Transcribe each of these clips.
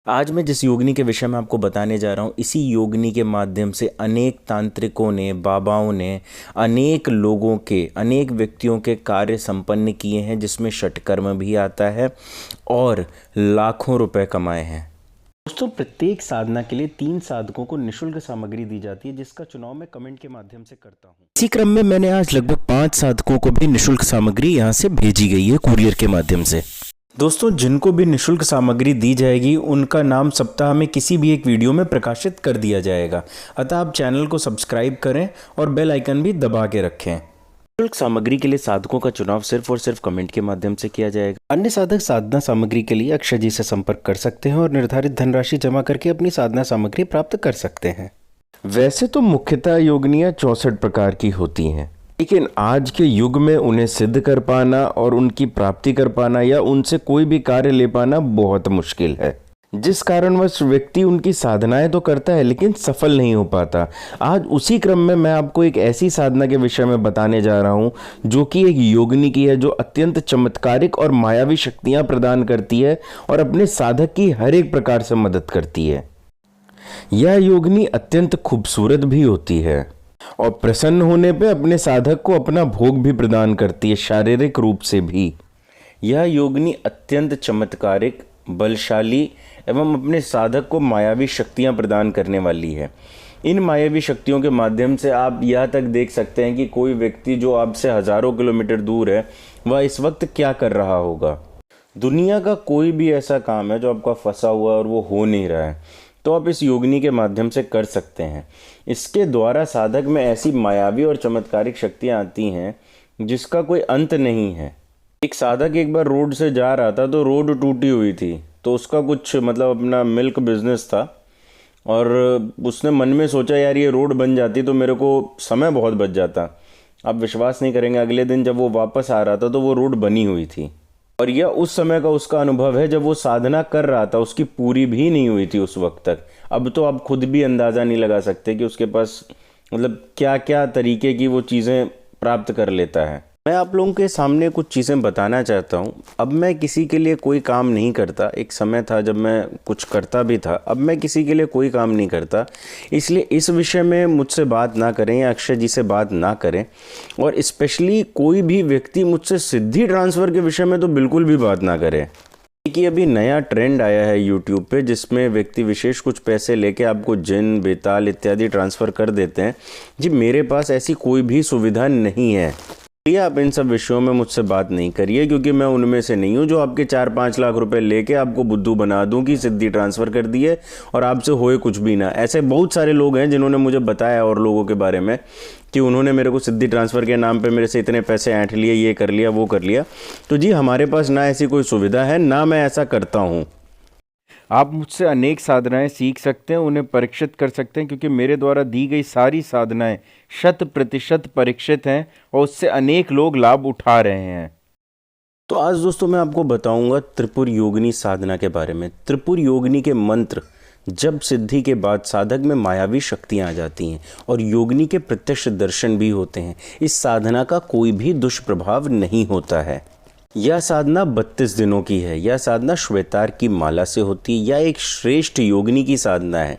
आज मैं जिस योगिनी के विषय में आपको बताने जा रहा हूँ, इसी योगिनी के माध्यम से अनेक तांत्रिकों ने, बाबाओं ने अनेक लोगों के, अनेक व्यक्तियों के कार्य संपन्न किए हैं, जिसमें षटकर्म भी आता है और लाखों रुपए कमाए हैं। दोस्तों, प्रत्येक साधना के लिए 3 साधकों को निःशुल्क सामग्री दी जाती है, जिसका चुनाव मैं कमेंट के माध्यम से करता हूँ। इसी क्रम में मैंने आज लगभग 5 साधकों को भी निःशुल्क सामग्री यहाँ से भेजी गई है कुरियर के माध्यम से। दोस्तों, जिनको भी निःशुल्क सामग्री दी जाएगी उनका नाम सप्ताह में किसी भी एक वीडियो में प्रकाशित कर दिया जाएगा। अतः आप चैनल को सब्सक्राइब करें और बेल आइकन भी दबा के रखें। निःशुल्क सामग्री के लिए साधकों का चुनाव सिर्फ और सिर्फ कमेंट के माध्यम से किया जाएगा। अन्य साधक साधना सामग्री के लिए अक्षय जी से संपर्क कर सकते हैं और निर्धारित धनराशि जमा करके अपनी साधना सामग्री प्राप्त कर सकते हैं। वैसे तो मुख्यतः योगिनियाँ 64 प्रकार की होती हैं, लेकिन आज के युग में उन्हें सिद्ध कर पाना और उनकी प्राप्ति कर पाना या उनसे कोई भी कार्य ले पाना बहुत मुश्किल है, जिस कारणवश व्यक्ति उनकी साधनाएं तो करता है लेकिन सफल नहीं हो पाता। आज उसी क्रम में मैं आपको एक ऐसी साधना के विषय में बताने जा रहा हूं जो कि एक योगिनी की है, जो अत्यंत चमत्कारिक और मायावी शक्तियां प्रदान करती है और अपने साधक की हर एक प्रकार से मदद करती है। यह योगिनी अत्यंत खूबसूरत भी होती है और प्रसन्न होने पे अपने साधक को अपना भोग भी प्रदान करती है, शारीरिक रूप से भी। यह योगिनी अत्यंत चमत्कारिक, बलशाली एवं अपने साधक को मायावी शक्तियां प्रदान करने वाली है। इन मायावी शक्तियों के माध्यम से आप यह तक देख सकते हैं कि कोई व्यक्ति जो आपसे हजारों किलोमीटर दूर है, वह इस वक्त क्या कर रहा होगा। दुनिया का कोई भी ऐसा काम है जो आपका फंसा हुआ है और वो हो नहीं रहा है, तो आप इस योगिनी के माध्यम से कर सकते हैं। इसके द्वारा साधक में ऐसी मायावी और चमत्कारिक शक्तियां आती हैं जिसका कोई अंत नहीं है। एक साधक एक बार रोड से जा रहा था, तो रोड टूटी हुई थी, तो उसका कुछ अपना मिल्क बिजनेस था और उसने मन में सोचा, यार ये रोड बन जाती तो मेरे को समय बहुत बच जाता। आप विश्वास नहीं करेंगे, अगले दिन जब वो वापस आ रहा था तो वो रोड बनी हुई थी। और यह उस समय का उसका अनुभव है जब वो साधना कर रहा था, उसकी पूरी भी नहीं हुई थी उस वक्त तक। अब तो आप खुद भी अंदाज़ा नहीं लगा सकते कि उसके पास क्या क्या तरीके की वो चीज़ें प्राप्त कर लेता है। मैं आप लोगों के सामने कुछ चीज़ें बताना चाहता हूँ। अब मैं किसी के लिए कोई काम नहीं करता। एक समय था जब मैं कुछ करता भी था, अब मैं किसी के लिए कोई काम नहीं करता। इसलिए इस विषय में मुझसे बात ना करें या अक्षय जी से बात ना करें, और स्पेशली कोई भी व्यक्ति मुझसे सिद्धि ट्रांसफ़र के विषय में तो बिल्कुल भी बात ना करे। कि अभी नया ट्रेंड आया है यूट्यूब पे, जिसमें व्यक्ति विशेष कुछ पैसे लेके आपको जिन, बेताल इत्यादि ट्रांसफ़र कर देते हैं। जी, मेरे पास ऐसी कोई भी सुविधा नहीं है। आप इन सब विषयों में मुझसे बात नहीं करिए, क्योंकि मैं उनमें से नहीं हूँ जो आपके 4-5 लाख रुपए लेके आपको बुद्धू बना दूँ कि सिद्धि ट्रांसफ़र कर दिए और आपसे होए कुछ भी ना। ऐसे बहुत सारे लोग हैं जिन्होंने मुझे बताया और लोगों के बारे में कि उन्होंने मेरे को सिद्धि ट्रांसफ़र के नाम पे मेरे से इतने पैसे ऐंठ लिए, ये कर लिया, वो कर लिया। तो जी, हमारे पास ना ऐसी कोई सुविधा है, ना मैं ऐसा करता हूँ। आप मुझसे अनेक साधनाएं सीख सकते हैं, उन्हें परीक्षित कर सकते हैं, क्योंकि मेरे द्वारा दी गई सारी साधनाएं 100% परीक्षित हैं और उससे अनेक लोग लाभ उठा रहे हैं। तो आज दोस्तों मैं आपको बताऊंगा त्रिपुर योगिनी साधना के बारे में। त्रिपुर योगिनी के मंत्र जब सिद्धि के बाद साधक में मायावी शक्तियां आ जाती हैं और योगिनी के प्रत्यक्ष दर्शन भी होते हैं। इस साधना का कोई भी दुष्प्रभाव नहीं होता है। यह साधना 32 दिनों की है। यह साधना श्वेतार की माला से होती है। यह एक श्रेष्ठ योगिनी की साधना है।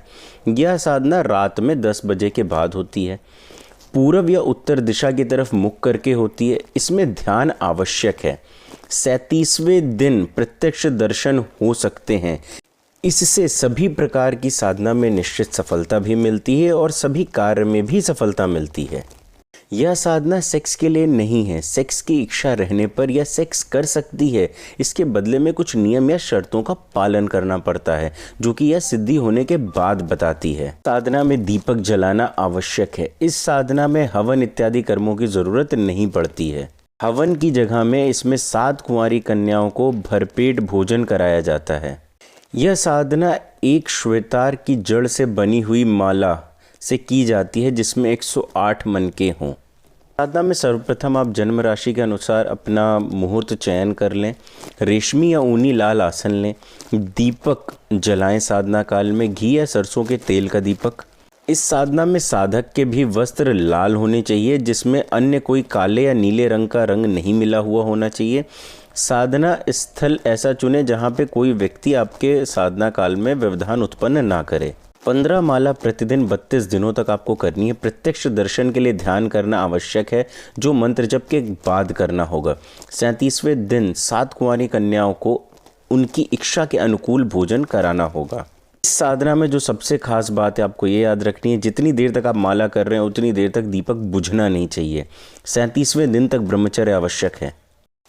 यह साधना रात में 10 बजे के बाद होती है। पूर्व या उत्तर दिशा की तरफ मुख करके होती है। इसमें ध्यान आवश्यक है। 37वें दिन प्रत्यक्ष दर्शन हो सकते हैं। इससे सभी प्रकार की साधना में निश्चित सफलता भी मिलती है और सभी कार्य में भी सफलता मिलती है। यह साधना सेक्स के लिए नहीं है। सेक्स की इच्छा रहने पर यह सेक्स कर सकती है। इसके बदले में कुछ नियम या शर्तों का पालन करना पड़ता है, जो कि यह सिद्धि होने के बाद बताती है। साधना में दीपक जलाना आवश्यक है। इस साधना में हवन इत्यादि कर्मों की जरूरत नहीं पड़ती है। हवन की जगह में इसमें 7 कुंवारी कन्याओं को भरपेट भोजन कराया जाता है। यह साधना एक श्वेतार की जड़ से बनी हुई माला से की जाती है, जिसमें 108 मनके हों। साधना में सर्वप्रथम आप जन्म राशि के अनुसार अपना मुहूर्त चयन कर लें। रेशमी या ऊनी लाल आसन लें। दीपक जलाएं साधना काल में, घी या सरसों के तेल का दीपक। इस साधना में साधक के भी वस्त्र लाल होने चाहिए, जिसमें अन्य कोई काले या नीले रंग का रंग नहीं मिला हुआ होना चाहिए। साधना स्थल ऐसा चुनें जहाँ पे कोई व्यक्ति आपके साधना काल में व्यवधान उत्पन्न ना करे। 15 माला प्रतिदिन 32 दिनों तक आपको करनी है। प्रत्यक्ष दर्शन के लिए ध्यान करना आवश्यक है, जो मंत्र जप के बाद करना होगा। 37वें दिन 7 कुंवारी कन्याओं को उनकी इच्छा के अनुकूल भोजन कराना होगा। इस साधना में जो सबसे खास बात है, आपको ये याद रखनी है, जितनी देर तक आप माला कर रहे हैं उतनी देर तक दीपक बुझना नहीं चाहिए। 37वें दिन तक ब्रह्मचर्य आवश्यक है।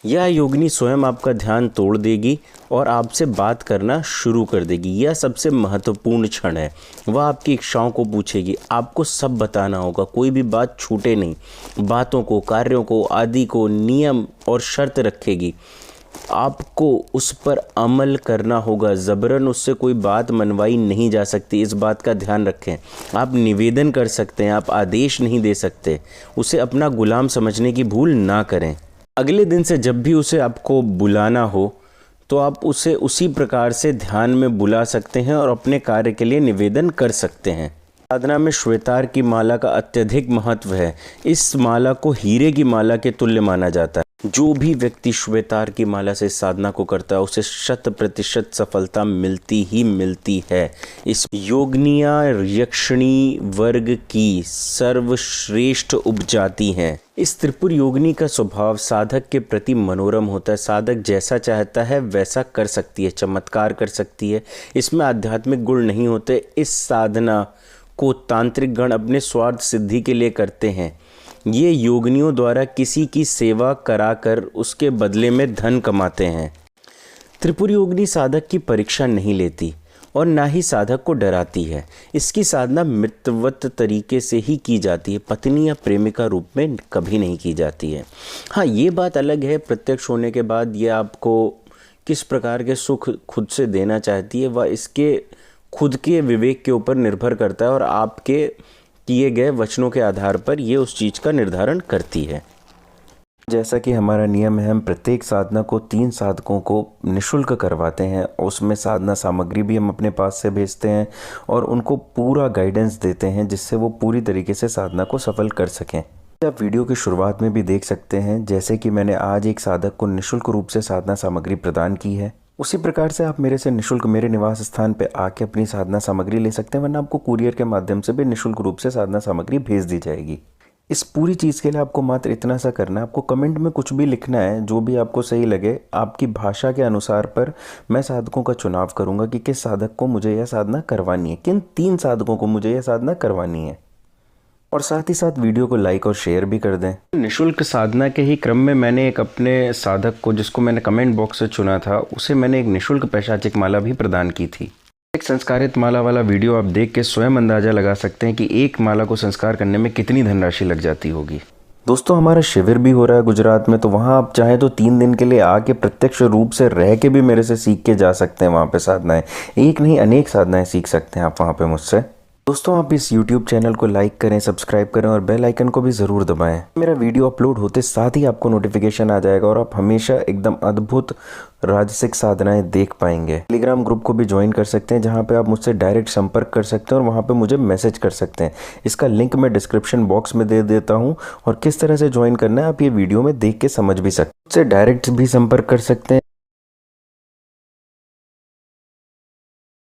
यह योगिनी स्वयं आपका ध्यान तोड़ देगी और आपसे बात करना शुरू कर देगी। यह सबसे महत्वपूर्ण क्षण है। वह आपकी इच्छाओं को पूछेगी, आपको सब बताना होगा, कोई भी बात छूटे नहीं। बातों को, कार्यों को, आदि को नियम और शर्त रखेगी। आपको उस पर अमल करना होगा। ज़बरन उससे कोई बात मनवाई नहीं जा सकती, इस बात का ध्यान रखें। आप निवेदन कर सकते हैं, आप आदेश नहीं दे सकते। उसे अपना गुलाम समझने की भूल ना करें। अगले दिन से जब भी उसे आपको बुलाना हो तो आप उसे उसी प्रकार से ध्यान में बुला सकते हैं और अपने कार्य के लिए निवेदन कर सकते हैं। साधना में श्वेतार की माला का अत्यधिक महत्व है। इस माला को हीरे की माला के तुल्य माना जाता है। जो भी व्यक्ति श्वेतार की माला से साधना को करता है उसे 100% सफलता मिलती ही मिलती है। इस योगिनियाँ यक्षिणी वर्ग की सर्वश्रेष्ठ उपजाति हैं। इस त्रिपुर योगिनी का स्वभाव साधक के प्रति मनोरम होता है। साधक जैसा चाहता है वैसा कर सकती है, चमत्कार कर सकती है। इसमें आध्यात्मिक गुण नहीं होते। इस साधना को तांत्रिक गण अपने स्वार्थ सिद्धि के लिए करते हैं। ये योगिनियों द्वारा किसी की सेवा कराकर उसके बदले में धन कमाते हैं। त्रिपुर योगिनी साधक की परीक्षा नहीं लेती और ना ही साधक को डराती है। इसकी साधना मित्रवत तरीके से ही की जाती है, पत्नी या प्रेमिका रूप में कभी नहीं की जाती है। हाँ, ये बात अलग है, प्रत्यक्ष होने के बाद ये आपको किस प्रकार के सुख खुद से देना चाहती है वह इसके खुद के विवेक के ऊपर निर्भर करता है और आपके किए गए वचनों के आधार पर ये उस चीज़ का निर्धारण करती है। जैसा कि हमारा नियम है, हम प्रत्येक साधना को 3 साधकों को निःशुल्क करवाते हैं। उसमें साधना सामग्री भी हम अपने पास से भेजते हैं और उनको पूरा गाइडेंस देते हैं जिससे वो पूरी तरीके से साधना को सफल कर सकें। आप वीडियो की शुरुआत में भी देख सकते हैं, जैसे कि मैंने आज एक साधक को निःशुल्क रूप से साधना सामग्री प्रदान की है, उसी प्रकार से आप मेरे से निःशुल्क मेरे निवास स्थान पे आके अपनी साधना सामग्री ले सकते हैं, वरना आपको कुरियर के माध्यम से भी निःशुल्क रूप से साधना सामग्री भेज दी जाएगी। इस पूरी चीज़ के लिए आपको मात्र इतना सा करना है, आपको कमेंट में कुछ भी लिखना है जो भी आपको सही लगे। आपकी भाषा के अनुसार पर मैं साधकों का चुनाव करूँगा कि किस साधक को मुझे यह साधना करवानी है, किन 3 साधकों को मुझे यह साधना करवानी है। और साथ ही साथ वीडियो को लाइक और शेयर भी कर दें। निःशुल्क साधना के ही क्रम में मैंने एक अपने साधक को, जिसको मैंने कमेंट बॉक्स से चुना था, उसे मैंने एक निःशुल्क पैशाचिक माला भी प्रदान की थी। एक संस्कारित माला वाला वीडियो आप देख के स्वयं अंदाजा लगा सकते हैं कि एक माला को संस्कार करने में कितनी धनराशि लग जाती होगी। दोस्तों, हमारा शिविर भी हो रहा है गुजरात में, तो वहाँ आप चाहें तो 3 दिन के लिए आके प्रत्यक्ष रूप से रह के भी मेरे से सीख के जा सकते हैं। वहाँ पे साधनाएं एक नहीं अनेक साधनाएं सीख सकते हैं आप वहाँ पे मुझसे। दोस्तों, आप इस YouTube चैनल को लाइक करें, सब्सक्राइब करें और बेल आइकन को भी ज़रूर दबाएं। मेरा वीडियो अपलोड होते साथ ही आपको नोटिफिकेशन आ जाएगा और आप हमेशा एकदम अद्भुत राजसिक साधनाएं देख पाएंगे। टेलीग्राम ग्रुप को भी ज्वाइन कर सकते हैं, जहां पे आप मुझसे डायरेक्ट संपर्क कर सकते हैं और वहां पे मुझे मैसेज कर सकते हैं। इसका लिंक मैं डिस्क्रिप्शन बॉक्स में दे देता हूँ और किस तरह से ज्वाइन करना है आप ये वीडियो में देख के समझ भी सकते हैं। मुझसे डायरेक्ट भी संपर्क कर सकते हैं।